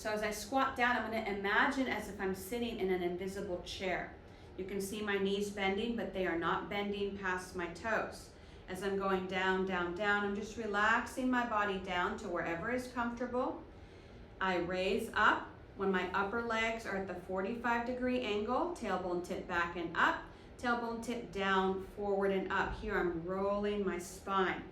So as I squat down, I'm going to imagine as if I'm sitting in an invisible chair. You can see my knees bending, but they are not bending past my toes. As I'm going down, down, down, I'm just relaxing my body down to wherever is comfortable. I raise up when my upper legs are at the 45-degree angle, tailbone tip back and up, tailbone tip down, forward and up. Here I'm rolling my spine.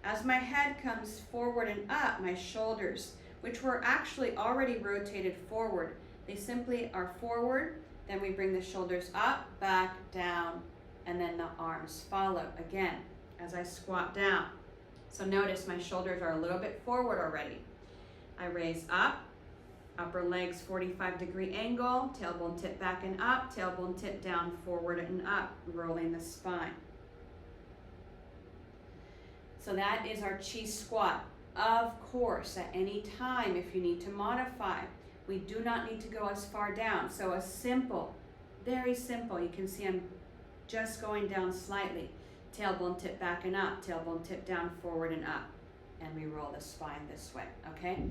As my head comes forward and up, my shoulders, which were actually already rotated forward, they simply are forward, then we bring the shoulders up, back, down, and then the arms follow again as I squat down. So notice my shoulders are a little bit forward already. I raise up, upper legs 45-degree angle, tailbone tip back and up, tailbone tip down, forward and up, rolling the spine. So that is our Qi squat. Of course, at any time, if you need to modify, we do not need to go as far down. So a simple, very simple, you can see I'm just going down slightly. Tailbone tip back and up, tailbone tip down, forward and up. And we roll the spine this way, okay?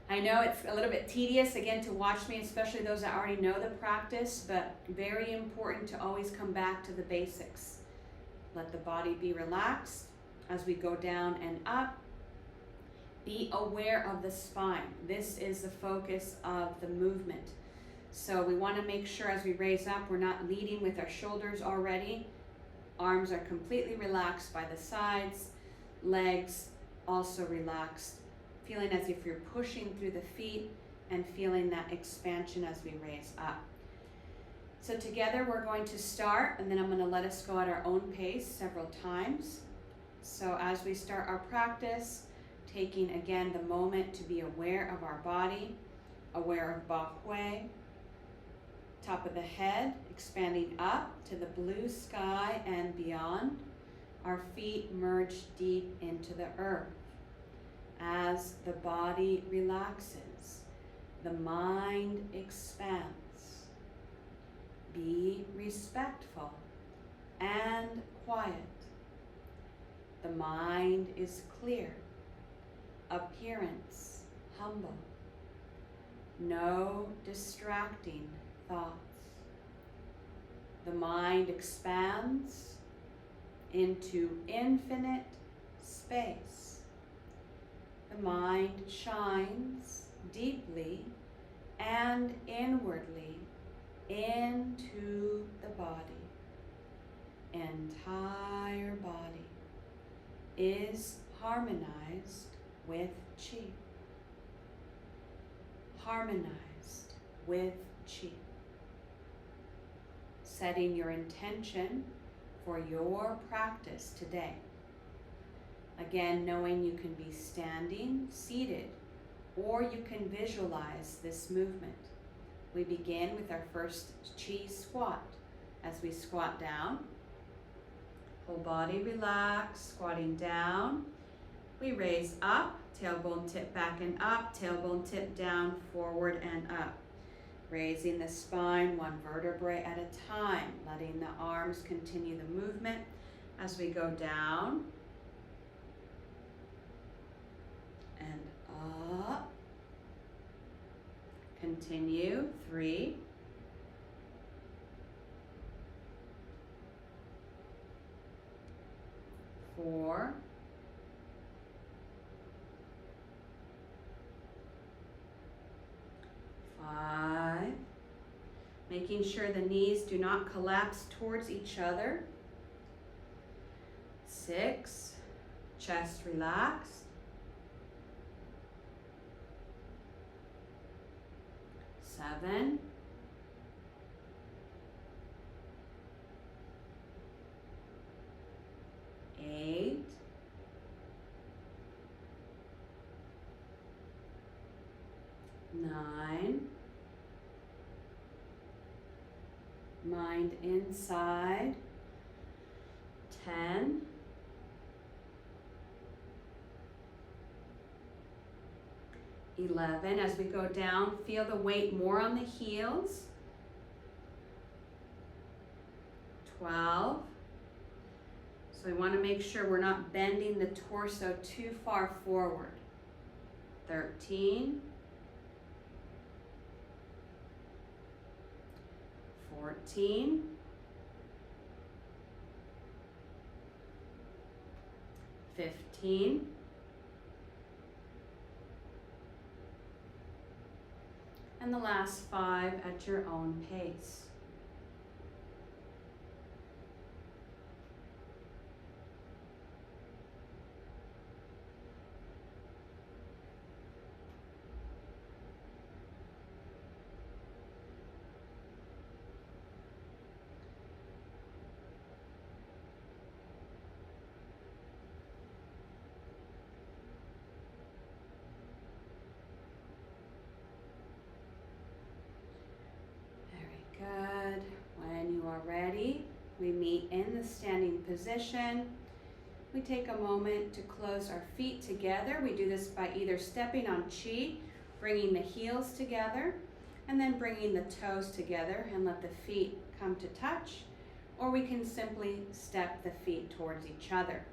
I know it's a little bit tedious, again, to watch me, especially those that already know the practice, but very important to always come back to the basics. Let the body be relaxed as we go down and up. Be aware of the spine. This is the focus of the movement. So we want to make sure as we raise up, we're not leading with our shoulders already. Arms are completely relaxed by the sides. Legs also relaxed. Feeling as if you're pushing through the feet and feeling that expansion as we raise up. So together we're going to start, and then I'm going to let us go at our own pace several times. So as we start our practice, taking again the moment to be aware of our body, aware of Ba Hui, top of the head, expanding up to the blue sky and beyond. Our feet merge deep into the earth. As the body relaxes, the mind expands. Be respectful and quiet. The mind is clear. Appearance humble. No distracting thoughts. The mind expands into infinite space. The mind shines deeply and inwardly into the body. Entire body is harmonized with Qi. Harmonized with Qi. Setting your intention for your practice today. Again, knowing you can be standing, seated, or you can visualize this movement. We begin with our first Qi squat. As we squat down, whole body relaxed, squatting down. We raise up, tailbone tip back and up, tailbone tip down, forward and up. Raising the spine one vertebrae at a time, letting the arms continue the movement as we go down and up. Continue, 3, 4, 5, making sure the knees do not collapse towards each other. 6, chest relaxed. 7, 8, 9, mind inside, 10, 11. As we go down, feel the weight more on the heels. 12. So we want to make sure we're not bending the torso too far forward. 13. 14, 15, and the last 5 at your own pace. Good. When you are ready, we meet in the standing position. We take a moment to close our feet together. We do this by either stepping on Qi, bringing the heels together, and then bringing the toes together and let the feet come to touch, or we can simply step the feet towards each other.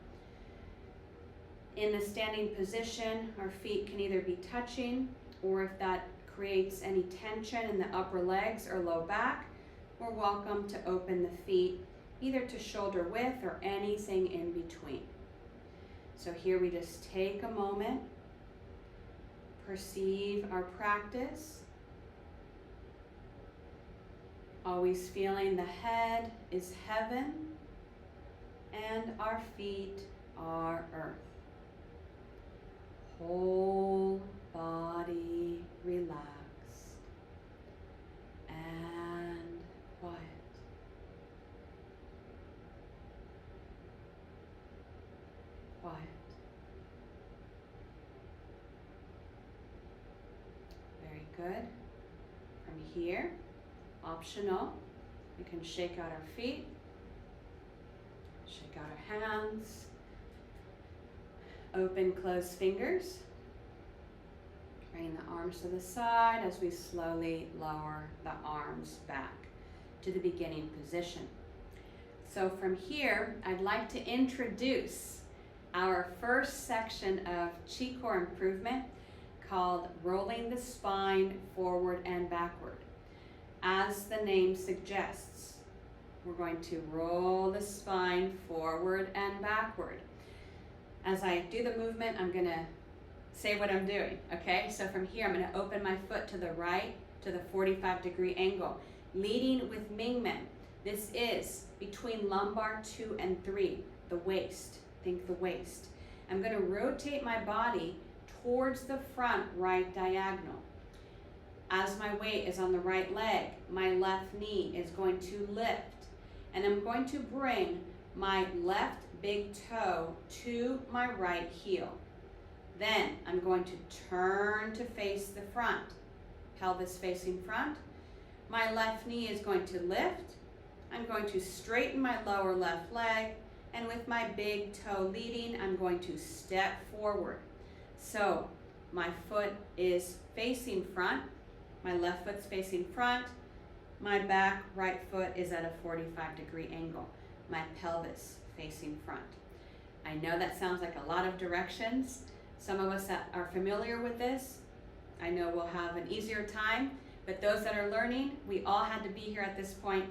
In the standing position, our feet can either be touching, or if that creates any tension in the upper legs or low back, we're welcome to open the feet either to shoulder width or anything in between. So here we just take a moment, perceive our practice, always feeling the head is heaven and our feet are earth. Whole body relaxed and quiet. Quiet. Very good. From here, optional, we can shake out our feet, shake out our hands, open, close fingers. Bring the arms to the side as we slowly lower the arms back to the beginning position. So from here, I'd like to introduce our first section of Qi Core improvement called rolling the spine forward and backward. As the name suggests, we're going to roll the spine forward and backward. As I do the movement, I'm going to say what I'm doing, okay? So from here, I'm going to open my foot to the right to the 45-degree angle, leading with Mingmen. This is between lumbar 2 and 3, the waist. Think the waist. I'm going to rotate my body towards the front right diagonal. As my weight is on the right leg, my left knee is going to lift, and I'm going to bring my left big toe to my right heel. Then I'm going to turn to face the front, pelvis facing front. My left knee is going to lift. I'm going to straighten my lower left leg, and with my big toe leading, I'm going to step forward. So my foot is facing front, my left foot's facing front, my back right foot is at a 45-degree angle, my pelvis facing front. I know that sounds like a lot of directions. Some of us that are familiar with this, I know we'll have an easier time, but those that are learning, we all had to be here at this point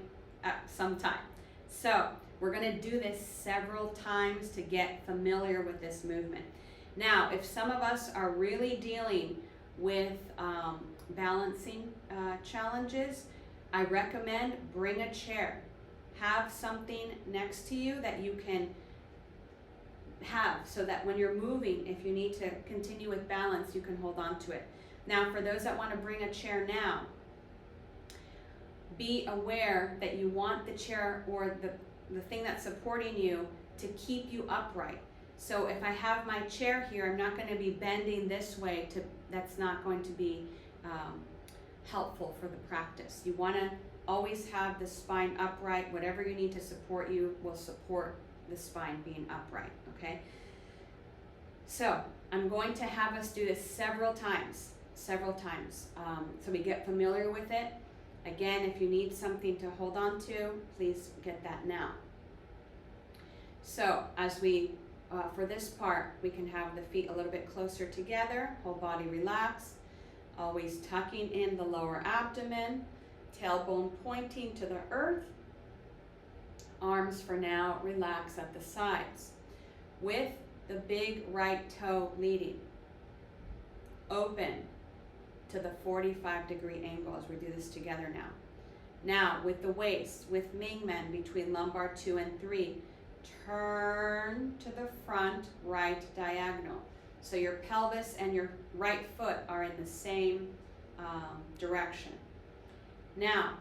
at some time. So we're going to do this several times to get familiar with this movement. Now, if some of us are really dealing with balancing challenges, I recommend bring a chair. Have something next to you that you can have so that when you're moving, if you need to continue with balance, you can hold on to it. Now, for those that want to bring a chair now, be aware that you want the chair or the thing that's supporting you to keep you upright. So if I have my chair here, I'm not going to be bending this way. That's not going to be helpful for the practice. You want to always have the spine upright. Whatever you need to support you will support the spine being upright, okay? So I'm going to have us do this several times, so we get familiar with it. Again, if you need something to hold on to, please get that now. So as we, for this part, we can have the feet a little bit closer together, whole body relaxed, always tucking in the lower abdomen, tailbone pointing to the earth. Arms for now relax at the sides, with the big right toe leading. Open to the 45-degree angle as we do this together now. Now, with the waist, with Mingmen between lumbar 2 and 3, turn to the front right diagonal. So your pelvis and your right foot are in the same direction. Now,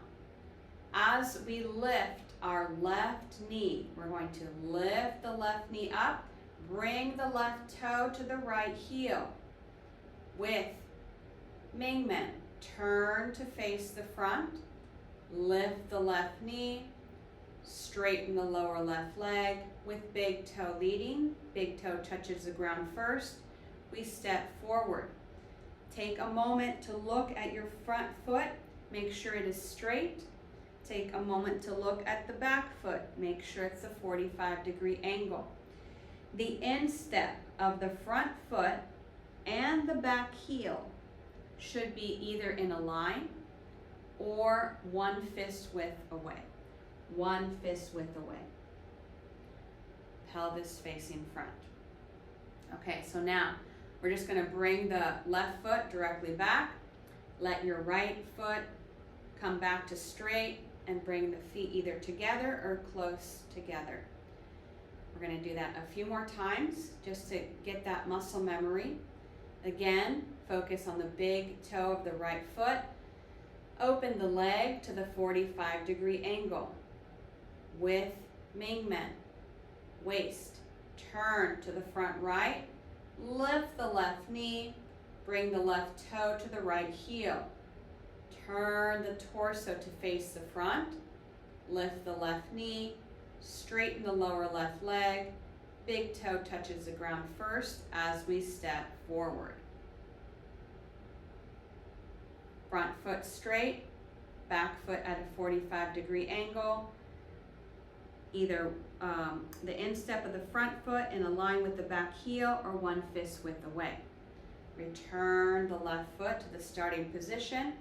as we lift our left knee, we're going to lift the left knee up, bring the left toe to the right heel. With Mingmen, turn to face the front, lift the left knee, straighten the lower left leg with big toe leading. Big toe touches the ground first. We step forward. Take a moment to look at your front foot. Make sure it is straight. Take a moment to look at the back foot. Make sure it's a 45-degree angle. The instep of the front foot and the back heel should be either in a line or one fist width away. One fist width away. Pelvis facing front. Okay, so now we're just going to bring the left foot directly back. Let your right foot come back to straight and bring the feet either together or close together. We're going to do that a few more times just to get that muscle memory. Again, focus on the big toe of the right foot. Open the leg to the 45-degree angle. With Mingmen, waist, turn to the front right, lift the left knee, bring the left toe to the right heel. Turn the torso to face the front, lift the left knee, straighten the lower left leg, big toe touches the ground first as we step forward. Front foot straight, back foot at a 45-degree angle. Either the instep of the front foot in a line with the back heel or one fist width away. Return the left foot to the starting position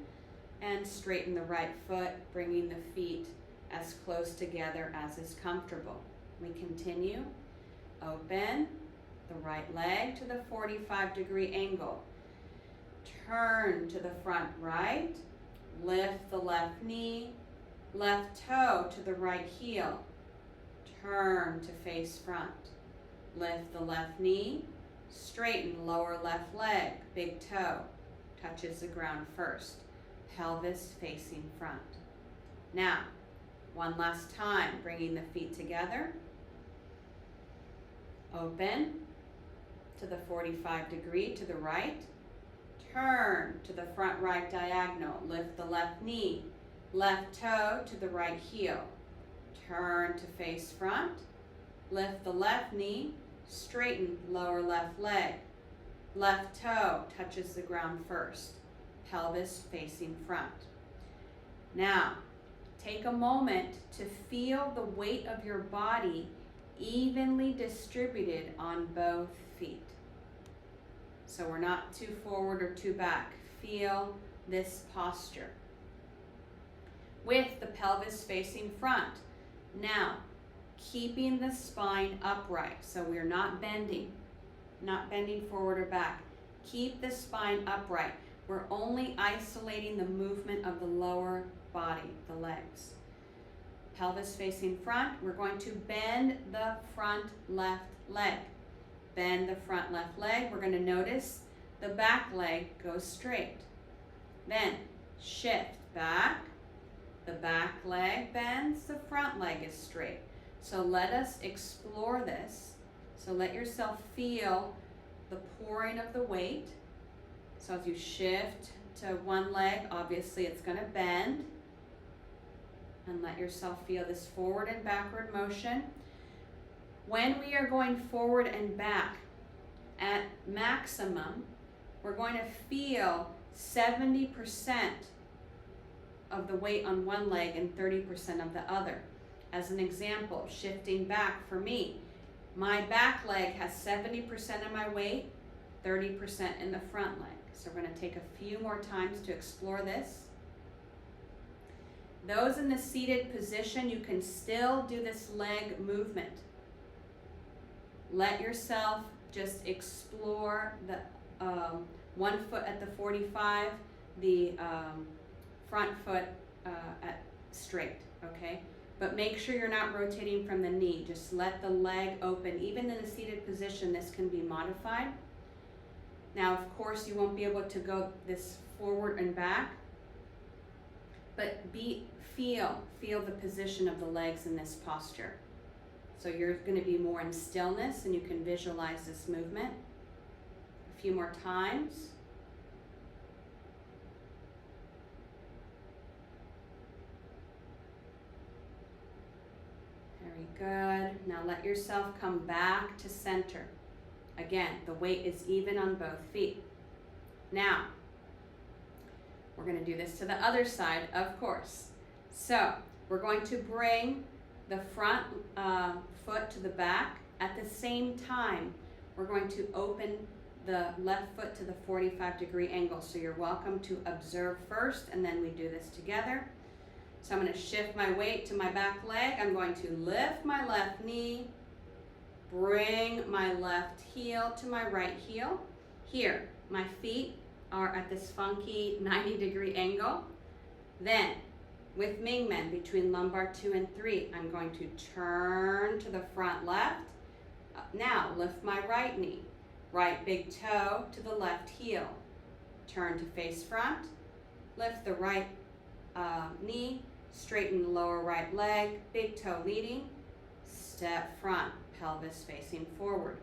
and straighten the right foot, bringing the feet as close together as is comfortable. We continue. Open the right leg to the 45-degree angle. Turn to the front right, lift the left knee, left toe to the right heel. Turn to face front. Lift the left knee, straighten lower left leg, big toe touches the ground first. Pelvis facing front. Now, one last time, bringing the feet together. Open to the 45-degree to the right. Turn to the front right diagonal. Lift the left knee, left toe to the right heel. Turn to face front. Lift the left knee, straighten lower left leg. Left toe touches the ground first. Pelvis facing front. Now, take a moment to feel the weight of your body evenly distributed on both feet. So we're not too forward or too back. Feel this posture. With the pelvis facing front. Now, keeping the spine upright. So we're not bending forward or back. Keep the spine upright. We're only isolating the movement of the lower body, the legs. Pelvis facing front, we're going to bend the front left leg. Bend the front left leg. We're going to notice the back leg goes straight. Then shift back. The back leg bends, the front leg is straight. So let us explore this. So let yourself feel the pouring of the weight. So as you shift to one leg, obviously it's going to bend. And let yourself feel this forward and backward motion. When we are going forward and back, at maximum, we're going to feel 70% of the weight on one leg and 30% of the other. As an example, shifting back for me, my back leg has 70% of my weight, 30% in the front leg. So we're going to take a few more times to explore this. Those in the seated position, you can still do this leg movement. Let yourself just explore the one foot at the 45, the front foot at straight, okay? But make sure you're not rotating from the knee. Just let the leg open. Even in a seated position, this can be modified. Now, of course, you won't be able to go this forward and back, but feel the position of the legs in this posture. So you're going to be more in stillness, and you can visualize this movement. A few more times. Very good. Now let yourself come back to center. Again, the weight is even on both feet. Now, we're going to do this to the other side, of course. So, we're going to bring the front foot to the back. At the same time, we're going to open the left foot to the 45-degree angle. So you're welcome to observe first, and then we do this together. So I'm going to shift my weight to my back leg. I'm going to lift my left knee, bring my left heel to my right heel. Here, my feet are at this funky 90-degree angle. Then, with Mingmen, between lumbar 2 and 3, I'm going to turn to the front left. Now, lift my right knee. Right big toe to the left heel. Turn to face front. Lift the right knee. Straighten the lower right leg. Big toe leading. Step front. Pelvis facing forward.